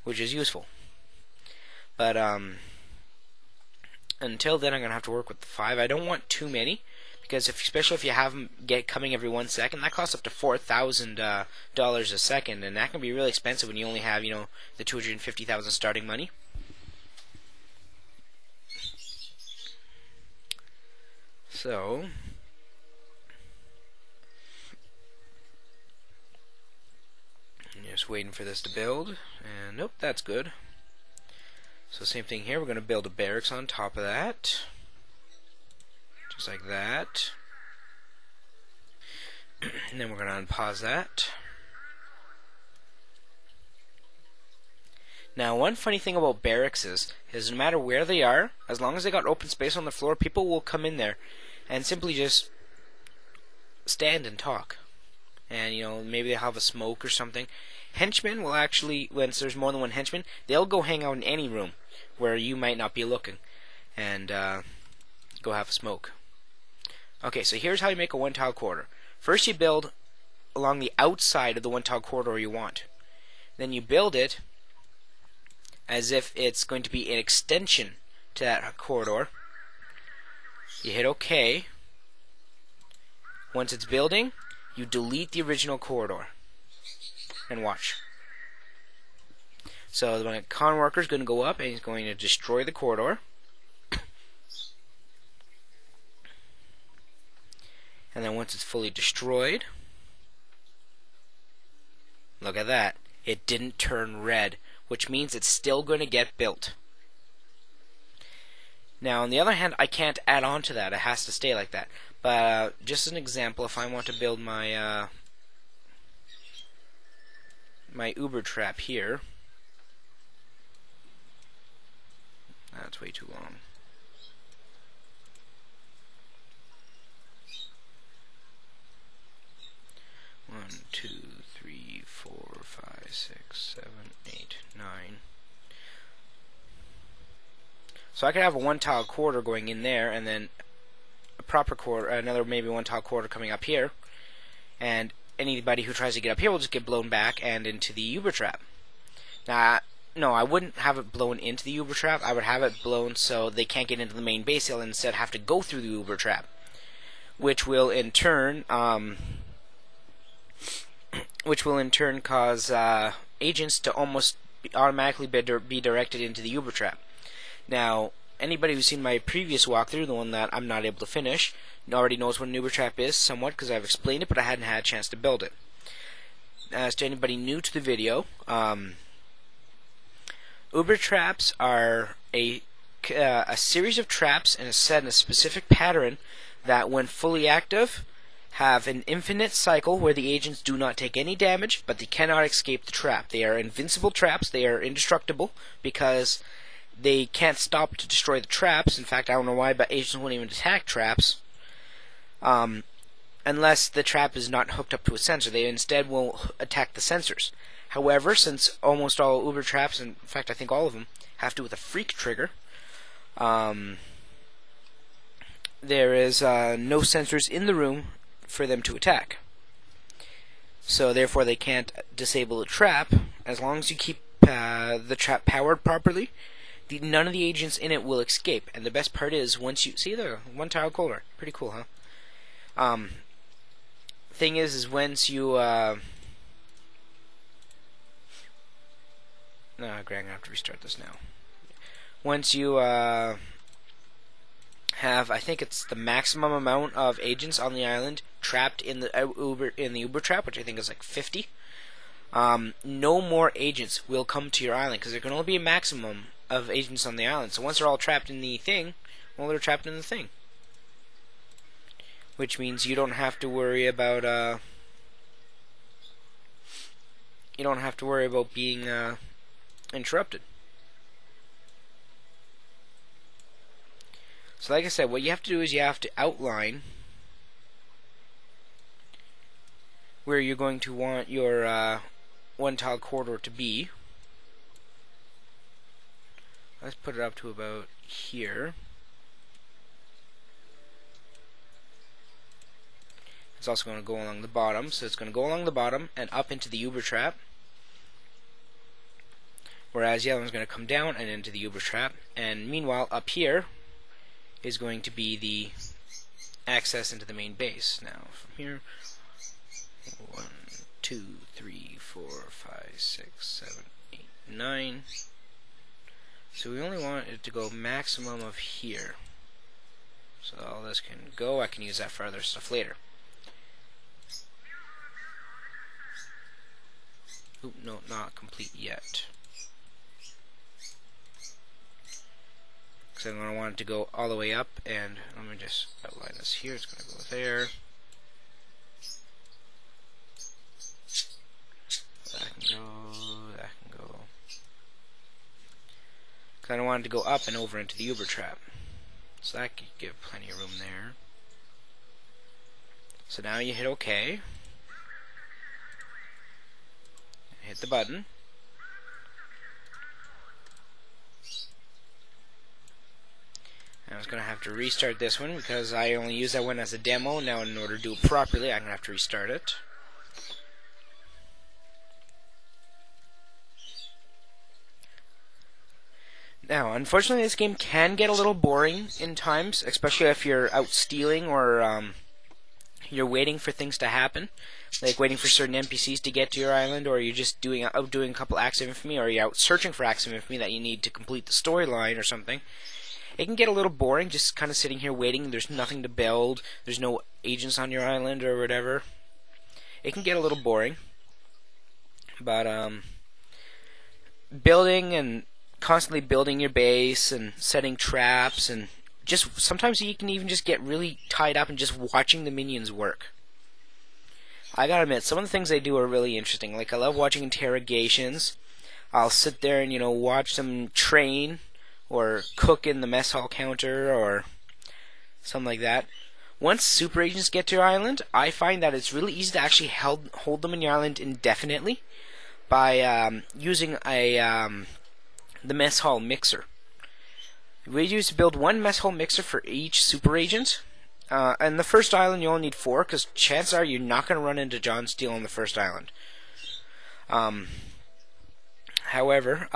which is useful. But until then, I'm gonna have to work with the 5. I don't want too many, because especially if you have them coming every 1 second, that costs up to $4,000 a second, and that can be really expensive when you only have, the 250,000 starting money. So just waiting for this to build, and nope, that's good. So same thing here, we're going to build a barracks on top of that, just like that. And then we're going to unpause that. Now, one funny thing about barracks is no matter where they are, as long as they got open space on the floor, people will come in there and simply just stand and talk. And, maybe they'll have a smoke or something. Henchmen will actually, once there's more than one henchman, they'll go hang out in any room where you might not be looking and go have a smoke. Okay, so here's how you make a 1-tile corridor. First you build along the outside of the 1-tile corridor you want. Then you build it as if it's going to be an extension to that corridor. You hit OK. Once it's building, you delete the original corridor. And watch. So the con worker is going to go up and he's going to destroy the corridor. And then once it's fully destroyed, look at that. It didn't turn red, which means it's still going to get built. Now, on the other hand, I can't add on to that. It has to stay like that. But just as an example, if I want to build my my Uber trap here, that's way too long. One, two, three, 4, 5, 6, 7, 8, 9. So I could have a 1-tile corridor going in there, and then a proper corridor, another maybe 1-tile corridor coming up here, and anybody who tries to get up here will just get blown back and into the Uber trap. Now, no, I wouldn't have it blown into the Uber trap. I would have it blown so they can't get into the main base. They'll instead have to go through the Uber trap, which will in turn cause agents to almost automatically be directed into the Uber trap. Now, anybody who's seen my previous walkthrough, the one that I'm not able to finish, already knows what an Uber trap is somewhat, because I've explained it, but I hadn't had a chance to build it. As to anybody new to the video, Uber traps are a series of traps and set in a specific pattern that, when fully active, have an infinite cycle where the agents do not take any damage, but they cannot escape the trap. They are invincible traps. They are indestructible because they can't stop to destroy the traps. In fact, I don't know why, but agents won't even attack traps unless the trap is not hooked up to a sensor. They instead will attack the sensors. However, since almost all Uber traps, in fact I think all of them, have to do with a freak trigger, there is no sensors in the room for them to attack. So therefore they can't disable the trap. As long as you keep the trap powered properly, none of the agents in it will escape. And the best part is, once you see the 1-tile corridor, pretty cool, huh? Thing is once you no, Greg, I'm gonna have to restart this now. Once you have, I think it's the maximum amount of agents on the island trapped in the Uber trap, which I think is like 50. No more agents will come to your island because there can only be a maximum of agents on the island. So once they're all trapped in the thing, well, they're trapped in the thing, which means you don't have to worry about being interrupted. So like I said, what you have to do is you have to outline where you're going to want your 1-tile corridor to be. Let's put it up to about here. It's also going to go along the bottom, so it's going to go along the bottom and up into the Uber trap. whereas yellow is going to come down and into the Uber trap. And meanwhile, up here is going to be the access into the main base. Now, from here, 1, 2, 3, 4, 5, 6, 7, 8, 9. So we only want it to go maximum of here. So all this can go. I can use that for other stuff later. Oop, no, not complete yet. Because I'm going to want it to go all the way up, and let me just outline this here. It's going to go there. That can go, that can go. Because I don't want it to go up and over into the Uber trap. So that could give plenty of room there. So now you hit OK. Hit the button. I was going to have to restart this one because I only used that one as a demo. Now in order to do it properly, I'm going to have to restart it. Now, unfortunately, this game can get a little boring in times, especially if you're out stealing or you're waiting for things to happen, like waiting for certain NPCs to get to your island, or you're just doing a couple acts of infamy, or you're out searching for acts of infamy that you need to complete the storyline or something. It can get a little boring just kind of sitting here waiting. There's nothing to build. There's no agents on your island or whatever. It can get a little boring. But building and constantly building your base and setting traps, and just sometimes you can even just get really tied up in just watching the minions work. I gotta admit, some of the things they do are really interesting. Like, I love watching interrogations. I'll sit there and, watch them train or cook in the mess hall counter or something like that. Once super agents get to your island, I find that it's really easy to actually hold them in your island indefinitely by using the mess hall mixer. We used to build one mess hall mixer for each super agent. And the first island you only need 4, because chances are you're not going to run into John Steele on the first island. However,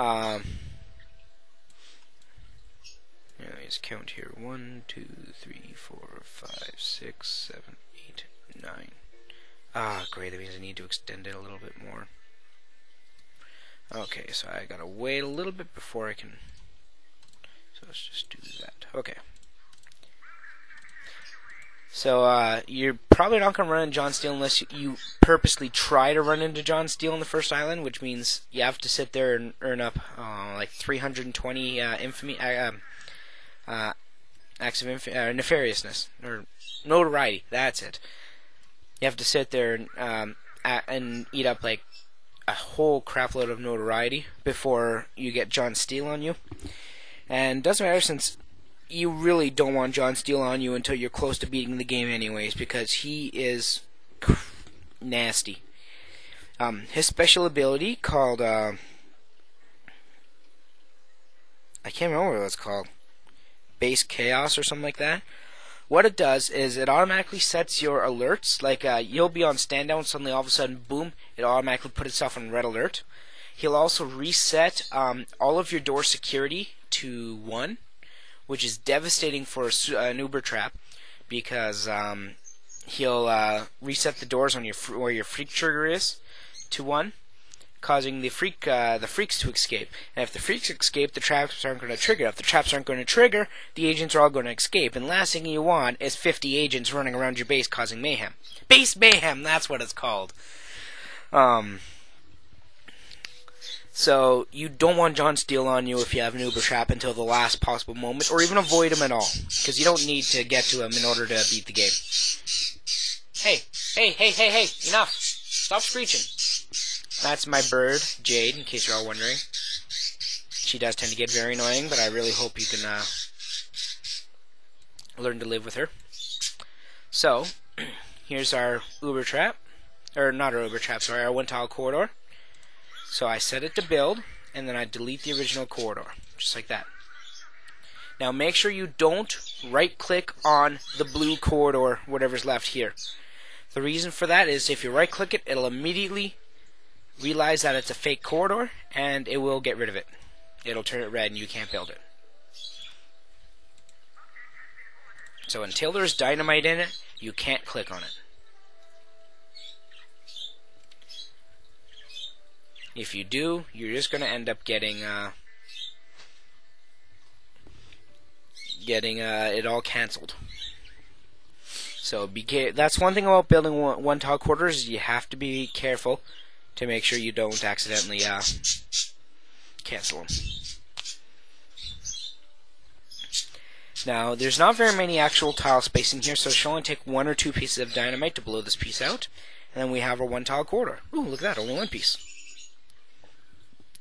let's count here. 1, 2, 3, 4, 5, 6, 7, 8, 9. Ah, great, that means I need to extend it a little bit more. Okay, so I gotta wait a little bit before I can. So let's just do that. Okay. So you're probably not gonna run into John Steele unless you purposely try to run into John Steele on the first island, which means you have to sit there and earn up like 320 infamy acts of nefariousness or notoriety. That's it. You have to sit there and eat up like a whole crapload of notoriety before you get John Steele on you. And it doesn't matter, since you really don't want John Steele on you until you're close to beating the game anyways, because he is nasty. His special ability called I can't remember what it's called, Base Chaos or something like that. What it does is it automatically sets your alerts. Like, you'll be on stand down, suddenly all of a sudden, boom, it automatically put itself on red alert. He'll also reset all of your door security to 1, which is devastating for an Uber trap, because he'll reset the doors on where your freak trigger is to 1, causing the freaks to escape. And if the freaks escape, the traps aren't going to trigger. If the traps aren't going to trigger, the agents are all going to escape. And last thing you want is 50 agents running around your base causing mayhem. Base mayhem, that's what it's called. So you don't want John Steele on you if you have an Uber trap until the last possible moment, or even avoid him at all, because you don't need to get to him in order to beat the game. Hey, enough! Stop screeching. That's my bird, Jade, in case you're all wondering. She does tend to get very annoying, but I really hope you can learn to live with her. So, here's our Uber trap. Or not our Uber trap, sorry, our one-tile corridor. So I set it to build, and then I delete the original corridor, just like that. Now make sure you don't right-click on the blue corridor, whatever's left here. The reason for that is if you right-click it, it'll immediately realize that it's a fake corridor, and it will get rid of it. It'll turn it red and you can't build it. So until there's dynamite in it, you can't click on it. If you do, you're just going to end up getting it all cancelled. So that's one thing about building one tile quarters, is you have to be careful to make sure you don't accidentally cancel them. Now, there's not very many actual tile spacing here, so it should only take 1 or 2 pieces of dynamite to blow this piece out. And then we have our 1 tile corridor. Ooh, look at that, only 1 piece.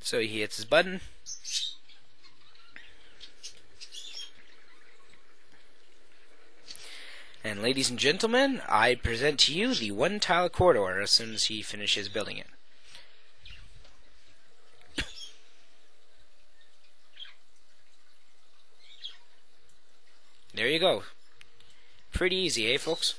So he hits his button. And ladies and gentlemen, I present to you the 1 tile corridor as soon as he finishes building it. There you go. Pretty easy, eh, folks?